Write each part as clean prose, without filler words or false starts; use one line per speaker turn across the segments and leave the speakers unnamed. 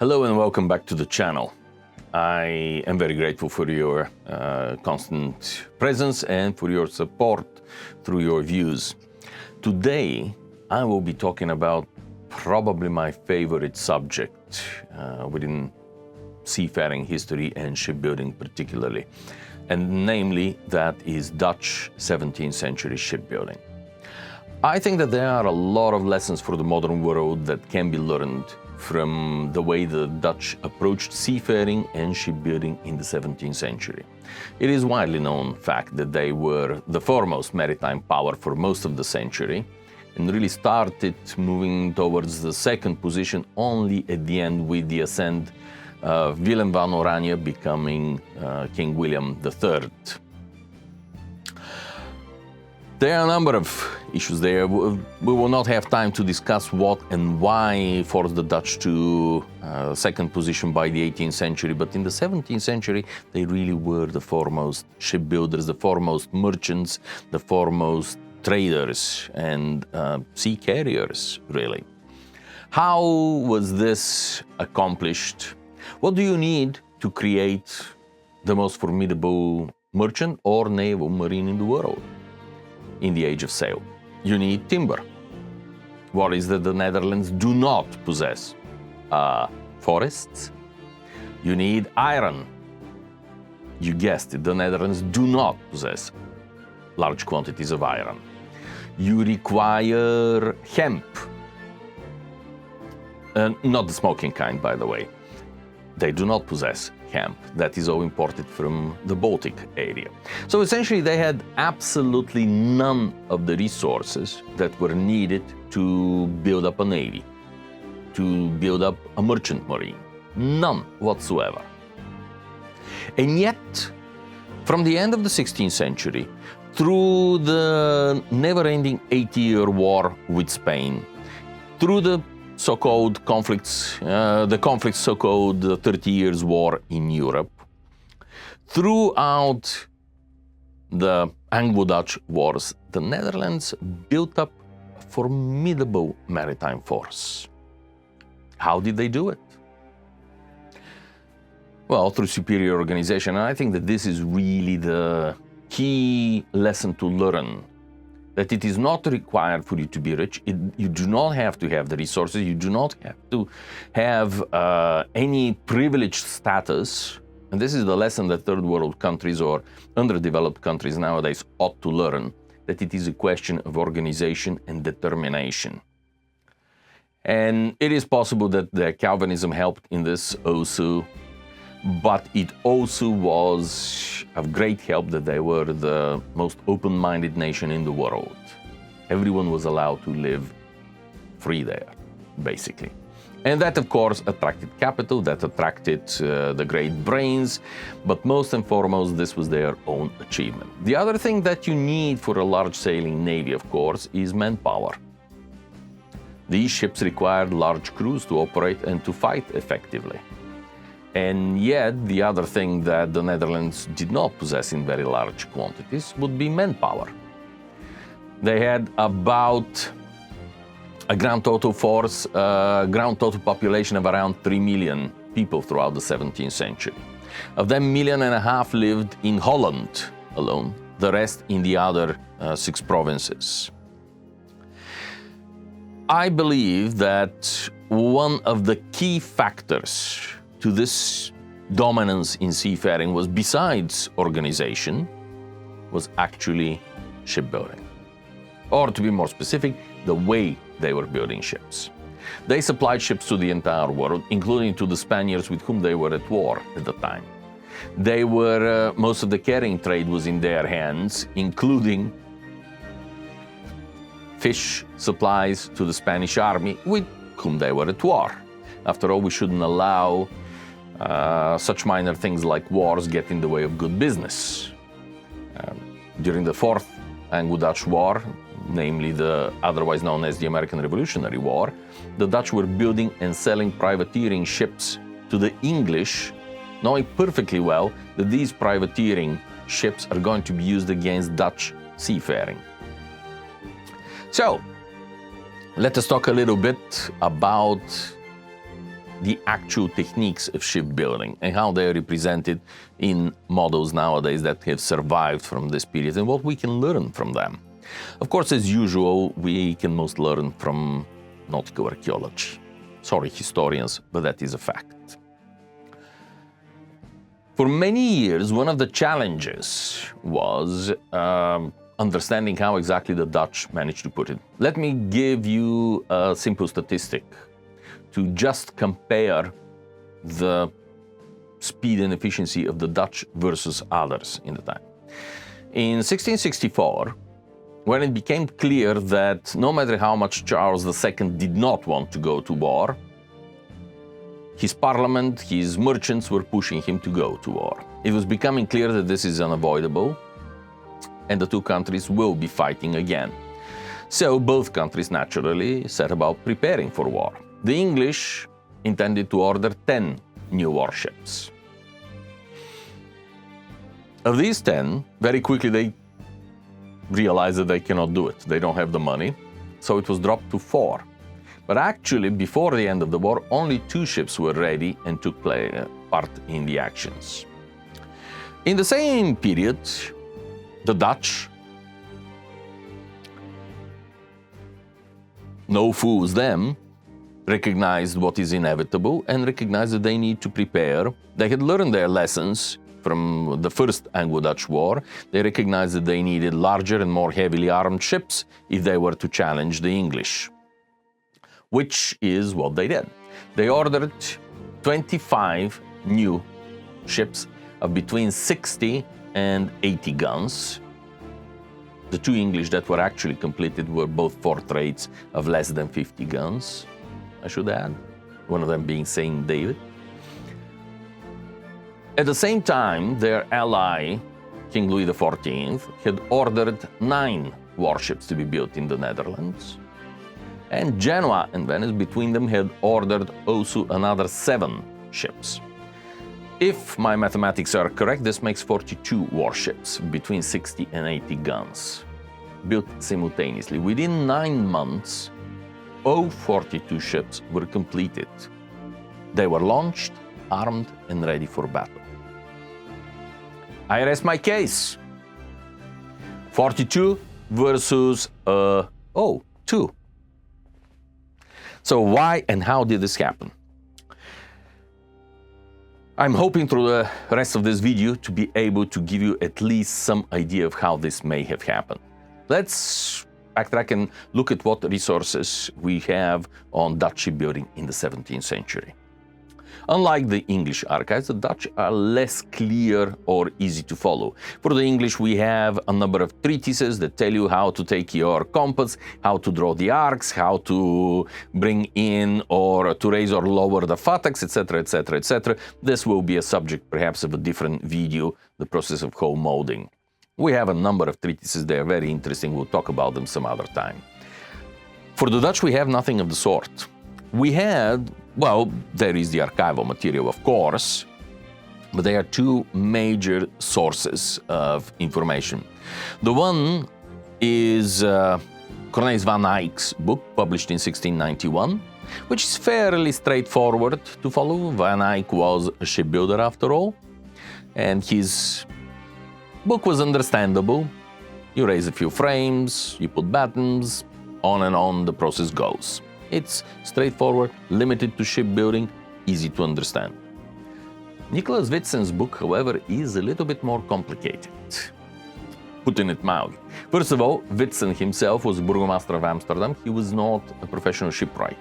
Hello and welcome back to the channel. I am very grateful for your constant presence and for your support through your views. Today I will be talking about probably my favorite subject within seafaring history and shipbuilding particularly, and namely that is Dutch 17th century shipbuilding. I think that there are a lot of lessons for the modern world that can be learned from the way the Dutch approached seafaring and shipbuilding in the 17th century. It is widely known fact that they were the foremost maritime power for most of the century and really started moving towards the second position only at the end with the ascent of Willem van Oranje becoming King William III. There are a number of issues there. We will not have time to discuss what and why forced the Dutch to second position by the 18th century, but in the 17th century they really were the foremost shipbuilders, the foremost merchants, the foremost traders and sea carriers, really. How was this accomplished? What do you need to create the most formidable merchant or naval marine in the world? In the age of sail, you need timber. What is that the Netherlands do not possess? Forests. You need iron. You guessed it, the Netherlands do not possess large quantities of iron. You require hemp. Not the smoking kind, by the way. They do not possess hemp. That is all imported from the Baltic area. So essentially they had absolutely none of the resources that were needed to build up a navy, to build up a merchant marine. None whatsoever. And yet, from the end of the 16th century, through the never-ending 80-year war with Spain, through the so-called conflicts, the conflicts so-called 30 Years' War in Europe, throughout the Anglo-Dutch wars, the Netherlands built up a formidable maritime force. How did they do it? Well, through superior organization. And I think that this is really the key lesson to learn. That it is not required for you to be rich. You do not have to have the resources. You do not have to have any privileged status. And this is the lesson that third world countries or underdeveloped countries nowadays ought to learn, that it is a question of organization and determination. And it is possible that the Calvinism helped in this also, but it also was of great help that they were the most open-minded nation in the world. Everyone was allowed to live free there, basically. And that, of course, attracted capital, that attracted the great brains, but most and foremost, this was their own achievement. The other thing that you need for a large sailing navy, of course, is manpower. These ships required large crews to operate and to fight effectively. And yet, the other thing that the Netherlands did not possess in very large quantities would be manpower. They had about a ground total force, ground total population of around 3 million people throughout the 17th century. Of them, 1.5 million lived in Holland alone, the rest in the other 6 provinces. I believe that one of the key factors to this dominance in seafaring was, besides organization, was actually shipbuilding. Or to be more specific, the way they were building ships. They supplied ships to the entire world, including to the Spaniards with whom they were at war at the time. They were, most of the carrying trade was in their hands, including fish supplies to the Spanish army with whom they were at war. After all, we shouldn't allow such minor things like wars get in the way of good business. During the Fourth Anglo-Dutch War, namely the otherwise known as the American Revolutionary War, the Dutch were building and selling privateering ships to the English, knowing perfectly well that these privateering ships are going to be used against Dutch seafaring. So, let us talk a little bit about the actual techniques of shipbuilding and how they are represented in models nowadays that have survived from this period and what we can learn from them. Of course, as usual, we can most learn from nautical archaeology. Sorry, historians, but that is a fact. For many years, one of the challenges was understanding how exactly the Dutch managed to put it. Let me give you a simple statistic to just compare the speed and efficiency of the Dutch versus others in the time. In 1664, when it became clear that no matter how much Charles II did not want to go to war, his parliament, his merchants were pushing him to go to war. It was becoming clear that this is unavoidable and the two countries will be fighting again. So both countries naturally set about preparing for war. The English intended to order 10 new warships. Of these 10, very quickly they realized that they cannot do it. They don't have the money, so it was dropped to 4. But actually, before the end of the war, only 2 ships were ready and took part in the actions. In the same period, the Dutch, no fools them, recognized what is inevitable and recognized that they need to prepare. They had learned their lessons from the First Anglo-Dutch War. They recognized that they needed larger and more heavily armed ships if they were to challenge the English, which is what they did. They ordered 25 new ships of between 60 and 80 guns. The 2 English that were actually completed were both 4 trades of less than 50 guns, I should add, one of them being St. David. At the same time, their ally, King Louis XIV, had ordered 9 warships to be built in the Netherlands. And Genoa and Venice, between them, had ordered also another 7 ships. If my mathematics are correct, this makes 42 warships between 60 and 80 guns, built simultaneously. Within 9 months, all 42 ships were completed. They were launched, armed, and ready for battle. I rest my case. 42 versus 2. So why and how did this happen? I'm hoping through the rest of this video to be able to give you at least some idea of how this may have happened. Let's backtrack and look at what resources we have on Dutch shipbuilding in the 17th century. Unlike the English archives, the Dutch are less clear or easy to follow. For the English, we have a number of treatises that tell you how to take your compass, how to draw the arcs, how to bring in or to raise or lower the futtocks, etc., etc., etc. This will be a subject perhaps of a different video, the process of hull molding. We have a number of treatises, they are very interesting, we'll talk about them some other time. For the Dutch, we have nothing of the sort. We had, well, there is the archival material, of course, but there are 2 major sources of information. The one is Cornelis van Eyck's book, published in 1691, which is fairly straightforward to follow. Van Eyck was a shipbuilder after all, and his book was understandable. You raise a few frames, you put battens, on and on the process goes. It's straightforward, limited to shipbuilding, easy to understand. Nicolaes Witsen's book, however, is a little bit more complicated, putting it mildly. First of all, Witsen himself was Burgomaster of Amsterdam. He was not a professional shipwright.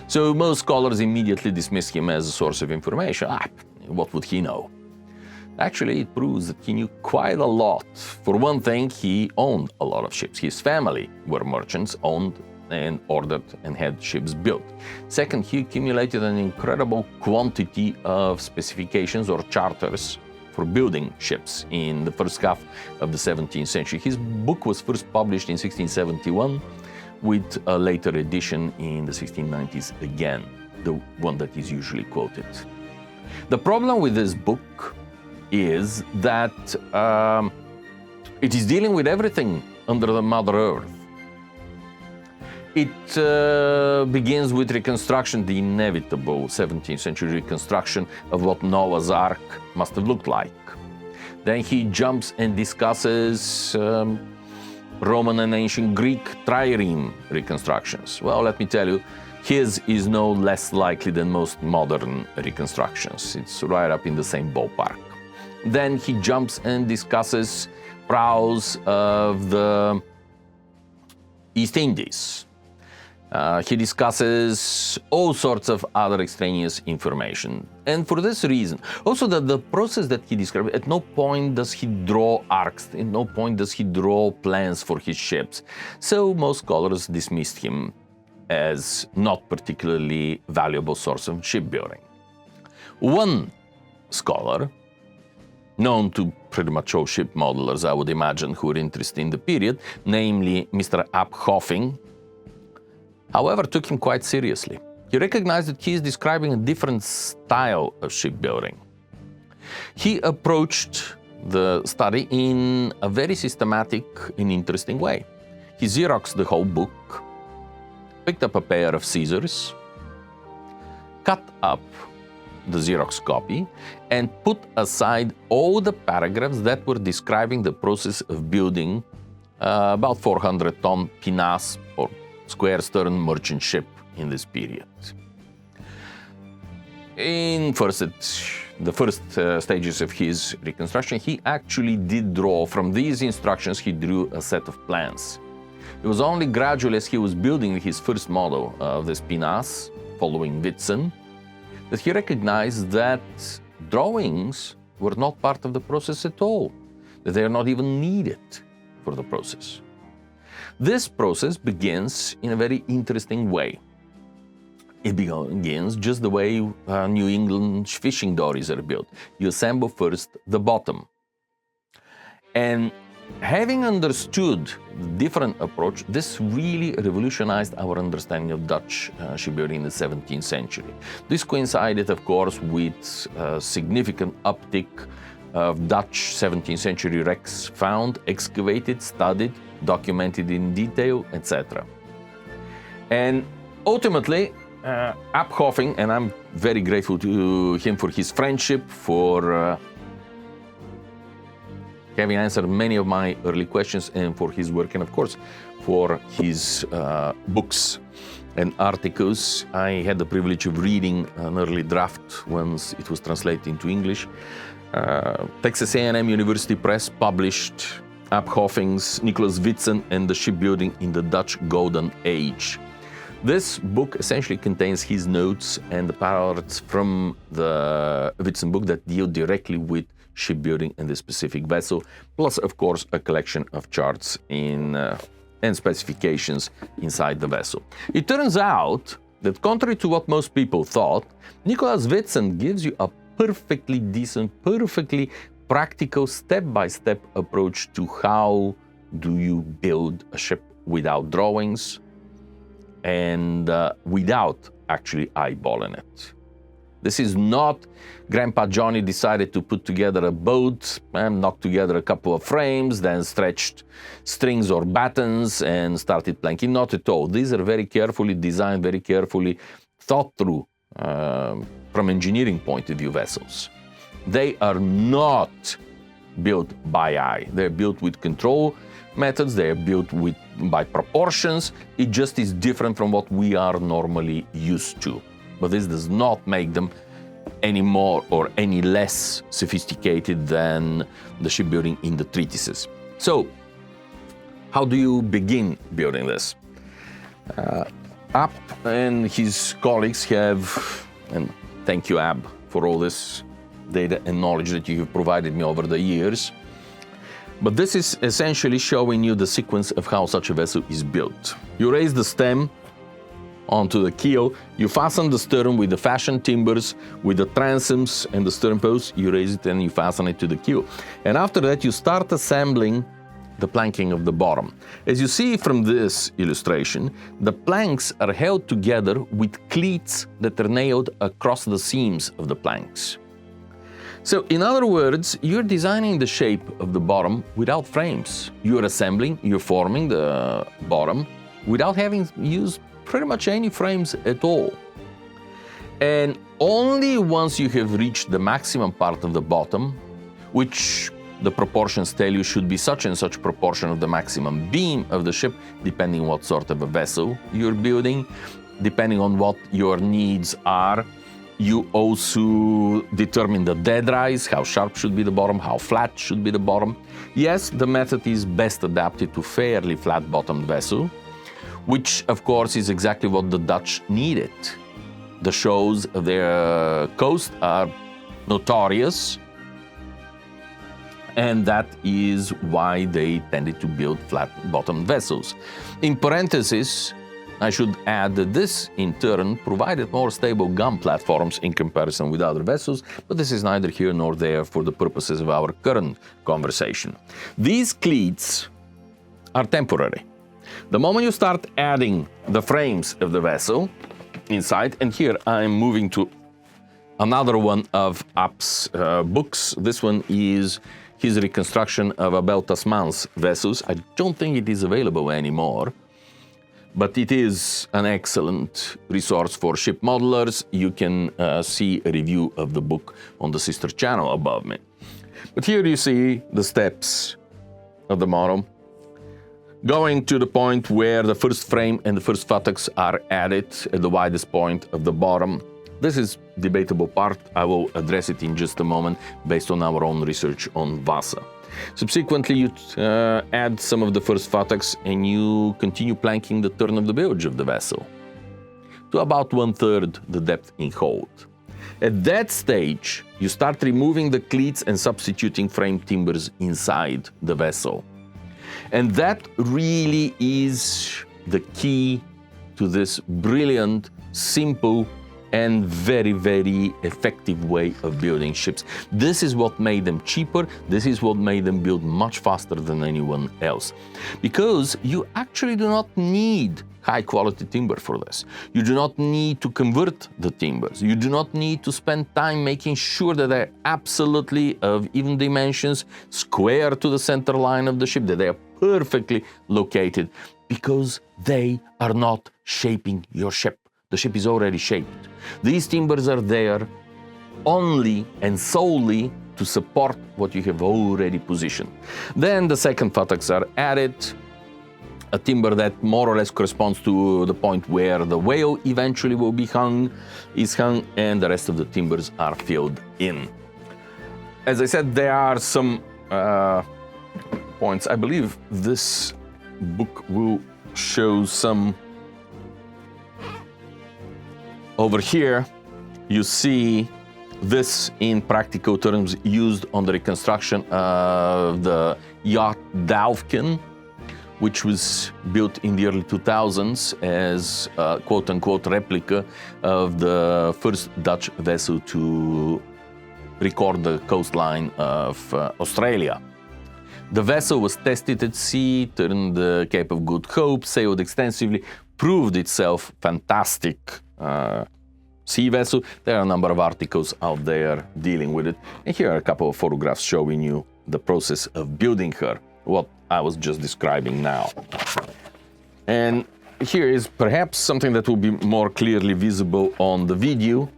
So most scholars immediately dismiss him as a source of information. What would he know? Actually, it proves that he knew quite a lot. For one thing, he owned a lot of ships. His family were merchants, owned and ordered and had ships built. Second, he accumulated an incredible quantity of specifications or charters for building ships in the first half of the 17th century. His book was first published in 1671, with a later edition in the 1690s again, the one that is usually quoted. The problem with this book is that it is dealing with everything under the Mother Earth. It begins with reconstruction, the inevitable 17th century reconstruction of what Noah's Ark must have looked like. Then he jumps and discusses Roman and ancient Greek trireme reconstructions. Well, let me tell you, his is no less likely than most modern reconstructions. It's right up in the same ballpark. Then he jumps and discusses prows of the East Indies. He discusses all sorts of other extraneous information. And for this reason, also that the process that he described, at no point does he draw arcs, at no point does he draw plans for his ships. So most scholars dismissed him as not particularly valuable source of shipbuilding. One scholar, known to pretty much all ship modelers, I would imagine, who were interested in the period, namely Mr. Hoving, however, took him quite seriously. He recognized that he is describing a different style of shipbuilding. He approached the study in a very systematic and interesting way. He Xeroxed the whole book, picked up a pair of scissors, cut up the Xerox copy, and put aside all the paragraphs that were describing the process of building about 400-ton pinnace or square-stern merchant ship in this period. In the first stages of his reconstruction, he actually did draw, from these instructions, he drew a set of plans. It was only gradually as he was building his first model of this pinnace, following Witsen, that he recognized that drawings were not part of the process at all, that they are not even needed for the process. This process begins in a very interesting way. It begins just the way New England fishing dories are built. You assemble first the bottom. And having understood the different approach, this really revolutionized our understanding of Dutch shipbuilding in the 17th century. This coincided, of course, with a significant uptick of Dutch 17th century wrecks found, excavated, studied, documented in detail, etc. And ultimately, Hoving, and I'm very grateful to him for his friendship, for having answered many of my early questions, and for his work, and of course for his books and articles. I had the privilege of reading an early draft once it was translated into English. Texas A&M University Press published Hoving's Nicolaes Witsen and the Shipbuilding in the Dutch Golden Age. This book essentially contains his notes and the parts from the Witsen book that deal directly with shipbuilding and the specific vessel, plus, of course, a collection of charts and specifications inside the vessel. It turns out that, contrary to what most people thought, Nicolaes Witsen gives you a perfectly decent, perfectly practical, step-by-step approach to how do you build a ship without drawings and without actually eyeballing it. This is not Grandpa Johnny decided to put together a boat and knocked together a couple of frames, then stretched strings or battens and started planking. Not at all. These are very carefully designed, very carefully thought through from engineering point of view vessels. They are not built by eye. They're built with control methods. They're built by proportions. It just is different from what we are normally used to. But this does not make them any more or any less sophisticated than the shipbuilding in the treatises. So, how do you begin building this? Ab and his colleagues have, and thank you, Ab, for all this data and knowledge that you have provided me over the years. But this is essentially showing you the sequence of how such a vessel is built. You raise the stem onto the keel, you fasten the stern with the fashioned timbers, with the transoms and the stern posts, you raise it and you fasten it to the keel. And after that, you start assembling the planking of the bottom. As you see from this illustration, the planks are held together with cleats that are nailed across the seams of the planks. So, in other words, you're designing the shape of the bottom without frames. You're assembling, you're forming the bottom without having used pretty much any frames at all. And only once you have reached the maximum part of the bottom, which the proportions tell you should be such and such proportion of the maximum beam of the ship, depending what sort of a vessel you're building, depending on what your needs are. You also determine the dead rise, how sharp should be the bottom, how flat should be the bottom. Yes, the method is best adapted to fairly flat-bottomed vessel, which of course is exactly what the Dutch needed. The shows of their coast are notorious, and that is why they tended to build flat-bottomed vessels. In parentheses, I should add that this, in turn, provided more stable gun platforms in comparison with other vessels, but this is neither here nor there for the purposes of our current conversation. These cleats are temporary. The moment you start adding the frames of the vessel inside, and here I'm moving to another one of App's books. This one is his reconstruction of Adel Tasman's vessels. I don't think it is available anymore, but it is an excellent resource for ship modelers. You can see a review of the book on the SYSTER channel above me. But here you see the steps of the model, going to the point where the first frame and the first buttocks are added at the widest point of the bottom. This is debatable part. I will address it in just a moment based on our own research on Vasa. Subsequently, you add some of the first buttocks and you continue planking the turn of the bilge of the vessel to about 1/3 the depth in hold. At that stage, you start removing the cleats and substituting frame timbers inside the vessel. And that really is the key to this brilliant, simple, and very, very effective way of building ships. This is what made them cheaper. This is what made them build much faster than anyone else. Because you actually do not need high quality timber for this. You do not need to convert the timbers. You do not need to spend time making sure that they're absolutely of even dimensions, square to the center line of the ship, that they are perfectly located, because they are not shaping your ship. The ship is already shaped. These timbers are there only and solely to support what you have already positioned. Then the second buttocks are added, a timber that more or less corresponds to the point where the whale eventually will be hung, and the rest of the timbers are filled in. As I said, there are some points. I believe this book will show some. Over here, you see this in practical terms used on the reconstruction of the yacht Hoving, which was built in the early 2000s as a quote-unquote replica of the first Dutch vessel to record the coastline of Australia. The vessel was tested at sea, turned the Cape of Good Hope, sailed extensively, proved itself fantastic sea vessel. There are a number of articles out there dealing with it. And here are a couple of photographs showing you the process of building her, what I was just describing now. And here is perhaps something that will be more clearly visible on the video,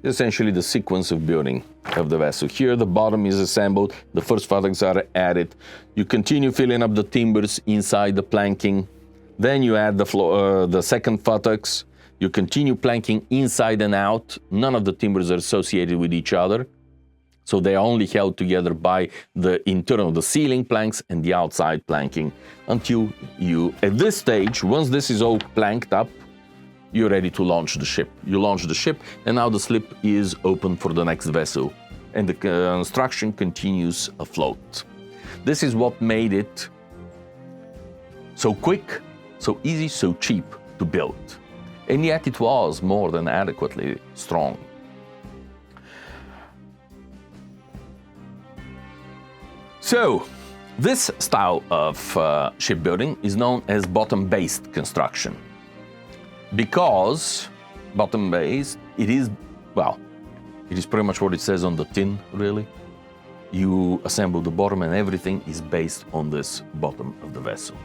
essentially the sequence of building of the vessel. Here the bottom is assembled, the first buttocks are added, you continue filling up the timbers inside the planking, then you add the second buttocks, you continue planking inside and out. None of the timbers are associated with each other, so they are only held together by the internal, the ceiling planks and the outside planking, until you, at this stage, once this is all planked up, you're ready to launch the ship. You launch the ship, and now the slip is open for the next vessel, and the construction continues afloat. This is what made it so quick, so easy, so cheap to build. And yet it was more than adequately strong. So, this style of shipbuilding is known as bottom-based construction. Because bottom-based, it is pretty much what it says on the tin, really. You assemble the bottom and everything is based on this bottom of the vessel.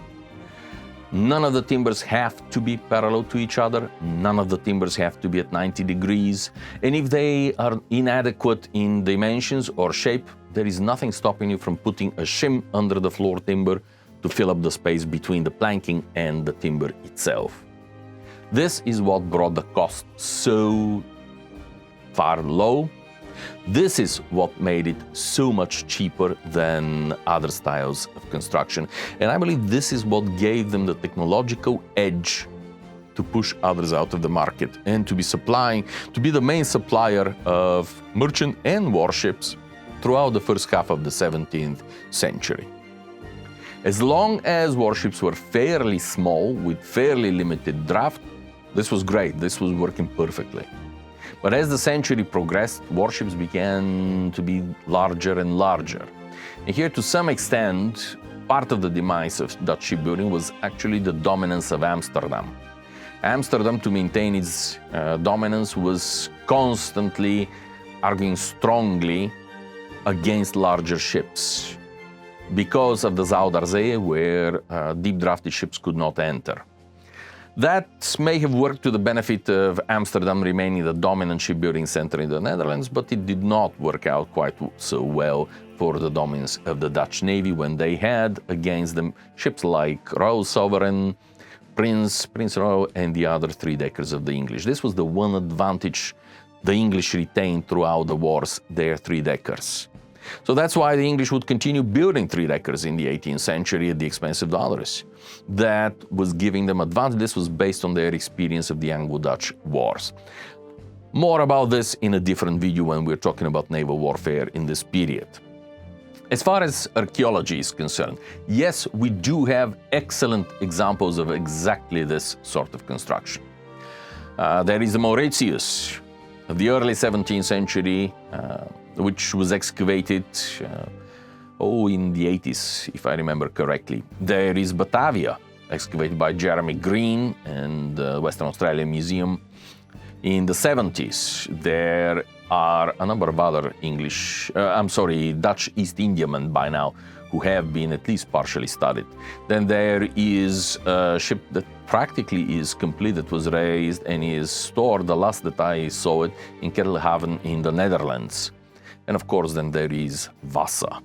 None of the timbers have to be parallel to each other. None of the timbers have to be at 90 degrees. And if they are inadequate in dimensions or shape, there is nothing stopping you from putting a shim under the floor timber to fill up the space between the planking and the timber itself. This is what brought the cost so far low. This is what made it so much cheaper than other styles of construction. And I believe this is what gave them the technological edge to push others out of the market and to be the main supplier of merchant and warships throughout the first half of the 17th century. As long as warships were fairly small with fairly limited draft, this was great, this was working perfectly. But as the century progressed, warships began to be larger and larger. And here, to some extent, part of the demise of Dutch shipbuilding was actually the dominance of Amsterdam. Amsterdam, to maintain its dominance, was constantly arguing strongly against larger ships because of the Zuiderzee, where deep-drafted ships could not enter. That may have worked to the benefit of Amsterdam remaining the dominant shipbuilding center in the Netherlands, but it did not work out quite so well for the dominance of the Dutch Navy when they had against them ships like Royal Sovereign, Prince Royal, and the other three-deckers of the English. This was the one advantage the English retained throughout the wars, their three-deckers. So that's why the English would continue building three-deckers in the 18th century at the expense of the others. That was giving them advantage. This was based on their experience of the Anglo-Dutch wars. More about this in a different video when we're talking about naval warfare in this period. As far as archaeology is concerned, yes, we do have excellent examples of exactly this sort of construction. There is the Mauritius of the early 17th century, which was excavated in the 80s, if I remember correctly. There is Batavia, excavated by Jeremy Green and the Western Australian Museum in the 70s. There are a number of other Dutch East Indiamen by now who have been at least partially studied. Then there is a ship that practically is complete, that was raised and is stored, the last that I saw it, in Shipmodeler in the Netherlands. And of course, then there is Vasa,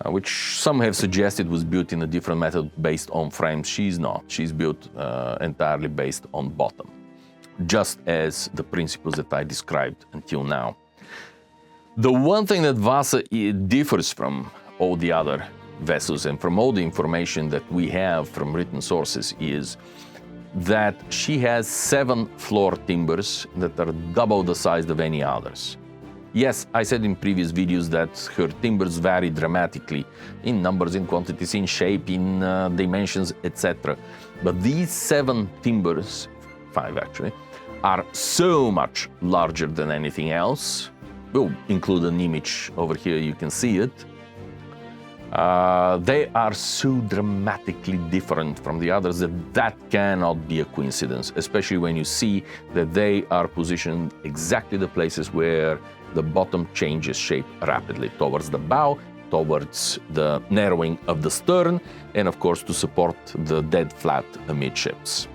which some have suggested was built in a different method based on frames. She's not. She's built entirely based on bottom, just as the principles that I described until now. The one thing that Vasa differs from all the other vessels and from all the information that we have from written sources is that she has 7 floor timbers that are double the size of any others. Yes, I said in previous videos that her timbers vary dramatically in numbers, in quantities, in shape, in dimensions, etc. But these 7 timbers, 5 actually, are so much larger than anything else. We'll include an image over here, you can see it. They are so dramatically different from the others that cannot be a coincidence, especially when you see that they are positioned exactly the places where the bottom changes shape rapidly, towards the bow, towards the narrowing of the stern, and of course to support the dead flat amidships.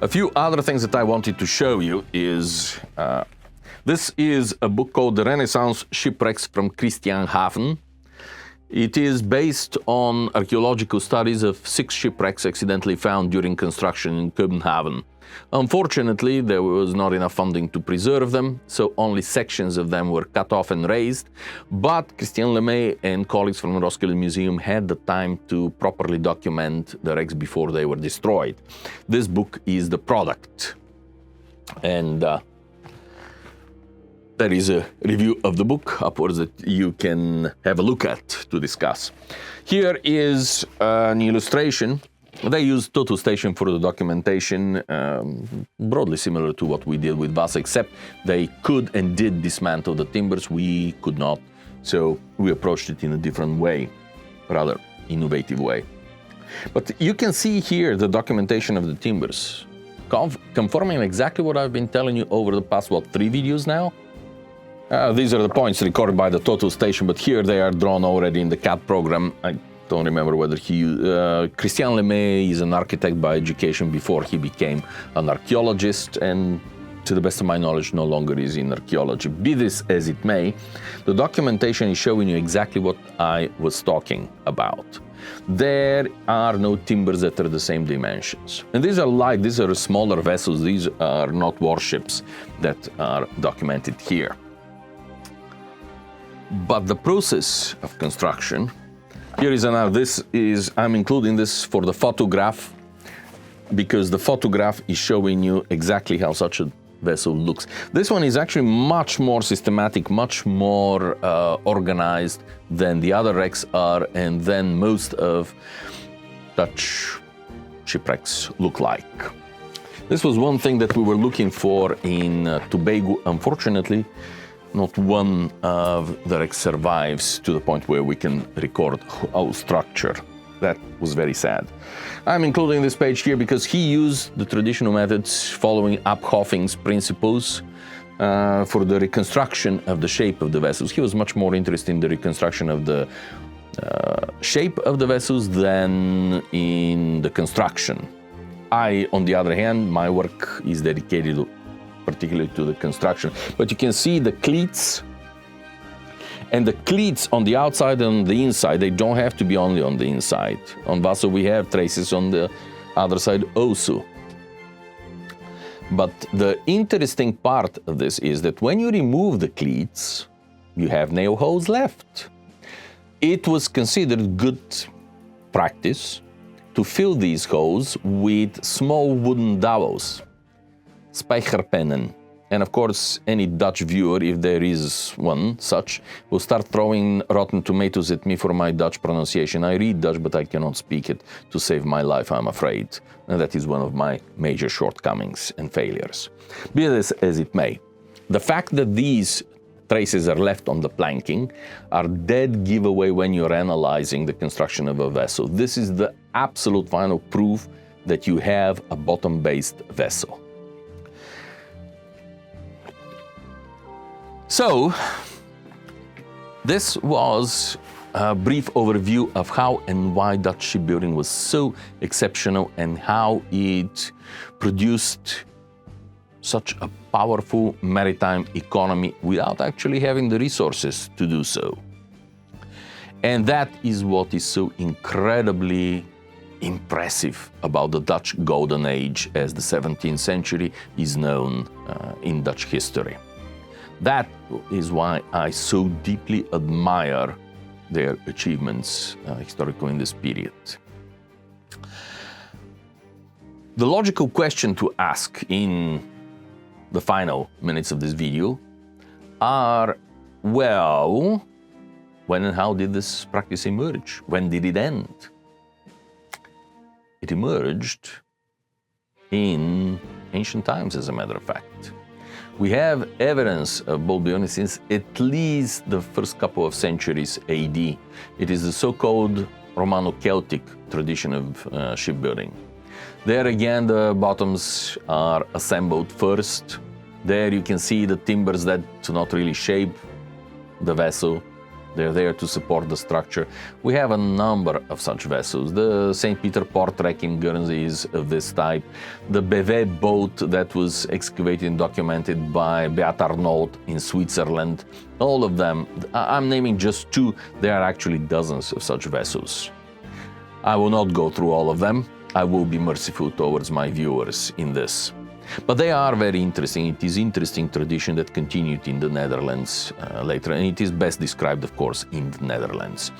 A few other things that I wanted to show you is, this is a book called The Renaissance Shipwrecks from Christianshavn. It is based on archaeological studies of 6 shipwrecks accidentally found during construction in Copenhagen. Unfortunately, there was not enough funding to preserve them, so only sections of them were cut off and raised, but Christian Lemay and colleagues from the Roskilde Museum had the time to properly document the wrecks before they were destroyed. This book is the product, and there is a review of the book upwards that you can have a look at to discuss. Here is an illustration. They used Total Station for the documentation, broadly similar to what we did with Vasa, except they could and did dismantle the timbers. We could not, so we approached it in a different way, rather innovative way. But you can see here the documentation of the timbers, confirming exactly what I've been telling you over the past, 3 videos now? These are the points recorded by the Total Station, but here they are drawn already in the CAD program. don't remember whether Christian Lemay is an architect by education before he became an archaeologist, and to the best of my knowledge, no longer is in archaeology. Be this as it may, the documentation is showing you exactly what I was talking about. There are no timbers that are the same dimensions. And these are smaller vessels, these are not warships that are documented here. But the process of construction, here is I'm including this for the photograph, because the photograph is showing you exactly how such a vessel looks. This one is actually much more systematic, much more organized than the other wrecks are, and then most of Dutch shipwrecks look like. This was one thing that we were looking for in Tobago. Unfortunately, not one of the wrecks survives to the point where we can record our structure. That was very sad. I'm including this page here because he used the traditional methods following up Hoving's principles for the reconstruction of the shape of the vessels. He was much more interested in the reconstruction of the shape of the vessels than in the construction. I, on the other hand, my work is dedicated particularly to the construction. But you can see the cleats, and the cleats on the outside and on the inside, they don't have to be only on the inside. On Vaso we have traces on the other side also. But the interesting part of this is that when you remove the cleats, you have nail holes left. It was considered good practice to fill these holes with small wooden dowels, spijkerpennen. And of course, any Dutch viewer, if there is one such, will start throwing rotten tomatoes at me for my Dutch pronunciation. I read Dutch, but I cannot speak it to save my life, I'm afraid. And that is one of my major shortcomings and failures. Be this as it may, the fact that these traces are left on the planking are dead giveaway when you're analyzing the construction of a vessel. This is the absolute final proof that you have a bottom-based vessel. So, this was a brief overview of how and why Dutch shipbuilding was so exceptional and how it produced such a powerful maritime economy without actually having the resources to do so. And that is what is so incredibly impressive about the Dutch Golden Age, as the 17th century is known in Dutch history. That is why I so deeply admire their achievements historically in this period. The logical question to ask in the final minutes of this video are, well, when and how did this practice emerge? When did it end? It emerged in ancient times, as a matter of fact. We have evidence of boat building since at least the first couple of centuries AD. It is the so-called Romano-Celtic tradition of shipbuilding. There again, the bottoms are assembled first. There you can see the timbers that do not really shape the vessel. They're there to support the structure. We have a number of such vessels. The St. Peter Port wreck in Guernsey is of this type. The Bevet boat that was excavated and documented by Beat Arnault in Switzerland. All of them, I'm naming just two, there are actually dozens of such vessels. I will not go through all of them. I will be merciful towards my viewers in this. But they are very interesting. It is interesting tradition that continued in the Netherlands later, and it is best described, of course, in the Netherlands.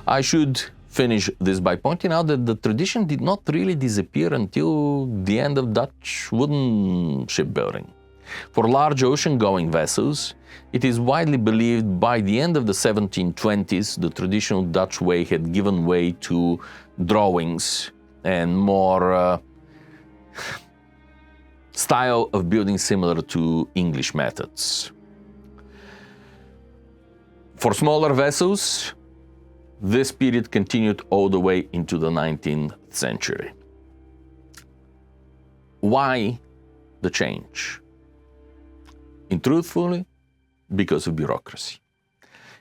I should finish this by pointing out that the tradition did not really disappear until the end of Dutch wooden shipbuilding. For large ocean-going vessels, it is widely believed by the end of the 1720s, the traditional Dutch way had given way to drawings and more style of building similar to English methods. For smaller vessels, this period continued all the way into the 19th century. Why the change? And truthfully, because of bureaucracy.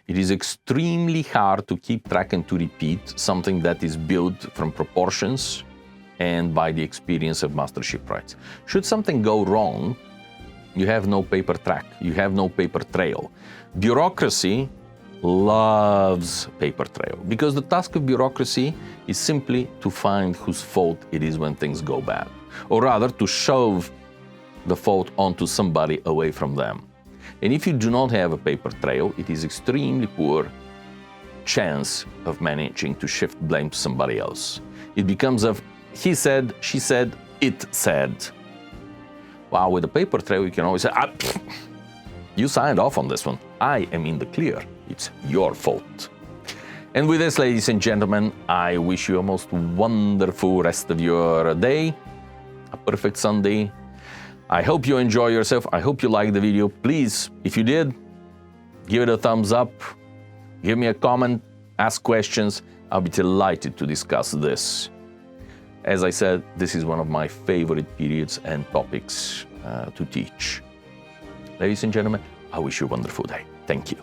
It is extremely hard to keep track and to repeat something that is built from proportions and by the experience of master shipwrights. Should something go wrong, you have no paper track, you have no paper trail. Bureaucracy loves paper trail because the task of bureaucracy is simply to find whose fault it is when things go bad, or rather to shove the fault onto somebody away from them. And if you do not have a paper trail, it is extremely poor chance of managing to shift blame to somebody else. It becomes a he said, she said, it said. Wow, with a paper trail you can always say, you signed off on this one. I am in the clear. It's your fault. And with this, ladies and gentlemen, I wish you a most wonderful rest of your day, a perfect Sunday. I hope you enjoy yourself. I hope you liked the video. Please, if you did, give it a thumbs up, give me a comment, ask questions. I'll be delighted to discuss this. As I said, this is one of my favorite periods and topics to teach. Ladies and gentlemen, I wish you a wonderful day. Thank you.